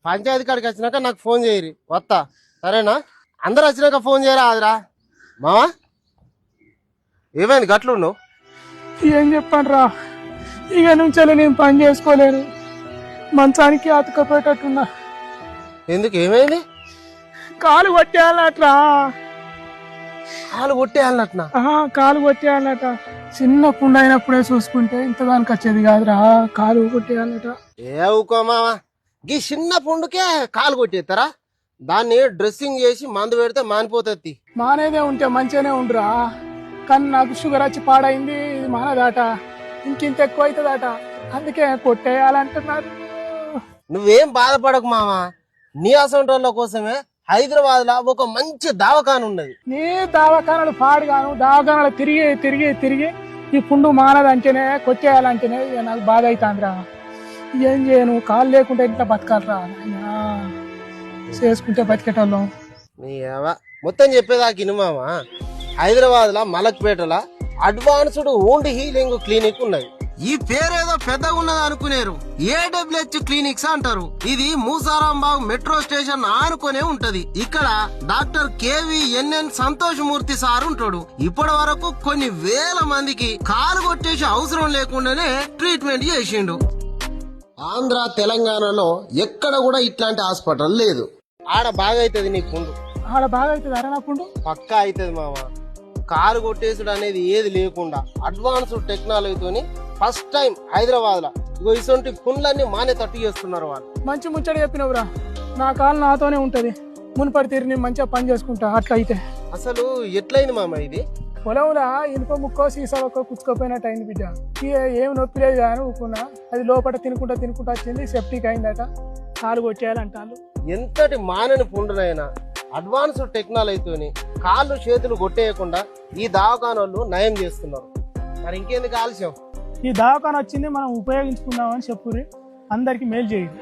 పంచాయతీ కాడికి వచ్చినాక నాకు ఫోన్ చేయరి వస్తా, సరేనా? అందరు వచ్చినాక ఫోన్ చేయరా అదిరా మావా. ఏమైంది గట్లు నువ్వు? ఏం చెప్పండి రా, ఇక నుంచి నేను పని చేసుకోలేను, మంచానికి అతుకపోయేటట్టున్నా. ఎందుకు ఏమైంది? కాలు కొట్టేయాలట్రా. కాలు కొట్టేయాలన్నట్నా? కాలు కొట్టేయాలట. చిన్న పుండు అయినప్పుడే చూసుకుంటే ఇంతదానికి వచ్చేది కాదురా, కాలు కొట్టేయాలట. ఏ ఊకో మావా, గీ చిన్న పుండుకే కాలు కొట్టేస్తారా? దాన్ని డ్రెస్సింగ్ చేసి మందు పెడితే మానిపోతుంది. మానేదే ఉంటే మంచిగానే ఉండురా, కానీ నాకు షుగర్ వచ్చి పాడైంది, ఇది మానదాట, ఇంకింత ఎక్కువ అవుతుందట, అందుకే కొట్టేయాలంటున్నారు. నువ్వేం బాధపడకు మావా, నీ అసంటోళ్ళ కోసమే హైదరాబాద్ లో ఒక మంచి దవాఖాన ఉన్నది. నీ దవాఖానాలు పాడుగాను, దవాఖానాలు తిరిగి తిరిగి తిరిగి ఈ పుండు మానదంటేనే కొట్టేయాలంటేనే ఇక నాకు బాధ అవుతుందిరా. ఏం చేయను, కాలు లేకుంటే ఇంత బతకాలరా, చేసుకుంటే బతికేటోళ్ళం. నీ మొత్తం చెప్పేదాకా ఇను మావా, హైదరాబాద్ లా మలక్పేటల అడ్వాన్స్డ్ వూండ్ హీలింగ్ క్లినిక్ ఉన్నది. ఈ పేరేదో పెద్దగా ఉన్నది అనుకునేరు, ఏడబ్ల్యూహెచ్ క్లినిక్స్ అంటారు. ఇది మూసారాంబాగ్ మెట్రో స్టేషన్ ఆనుకునే ఉంటది. ఇక్కడ డాక్టర్ KVNN సంతోష్ మూర్తి సార్ ఉంటాడు. ఇప్పటి వరకు కొన్ని వేల మందికి కాలు కొట్టేసి అవసరం లేకుండానే ట్రీట్మెంట్ చేసిండు. ఆంధ్ర తెలంగాణలో ఎక్కడ కూడా ఇట్లాంటి హాస్పిటల్ లేదు. ఆడ బాగా అవుతుంది నీ పుండు, ఆడ బాగా అవుతుంది అరే నా పుండు పక్కా అవుతుంది మామ. కాలు కొట్టేసుడు అనేది ఏది లేకుండా అడ్వాన్స్డ్ టెక్నాలజీతోని ఫస్ట్ టైం హైదరాబాద్ లో ఇటువంటి పుండ్లన్నీ మానే తట్టు చేస్తున్నారు వాళ్ళు. మంచి ముచ్చట చెప్పినవురా, నా కాలు నాతోనే ఉంటది, మునుపటి తీరు నేను మంచిగా పని చేసుకుంటా. అట్లా అయితే అసలు ఎట్లయింది మామ ఇది? పొలంలో ఇనుప ముక్కో సీసా ఒక్కో కుచ్చుకోపోయినట్టు అయింది బిడ్డ. ఏం నొప్పి లేదు కానీ ఊకున్నా, అది లోపల తినుకుంటా తినుకుంటా వచ్చింది, సెప్టిక్ అయిందట, కాలు కొట్టేయాలంటారు. ఎంతటి మానని పుండునైనా అడ్వాన్స్డ్ టెక్నాలజీతోని కాళ్ళు చేతులు కొట్టేయకుండా ఈ దవాఖానోళ్ళు నయం చేస్తున్నారు. మరి ఇంకెందుకు ఆలస్యం? ఈ దవాఖాన వచ్చింది మనం ఉపయోగించుకుందామని చెప్పుర్రి, అందరికి మేలు చేయండి.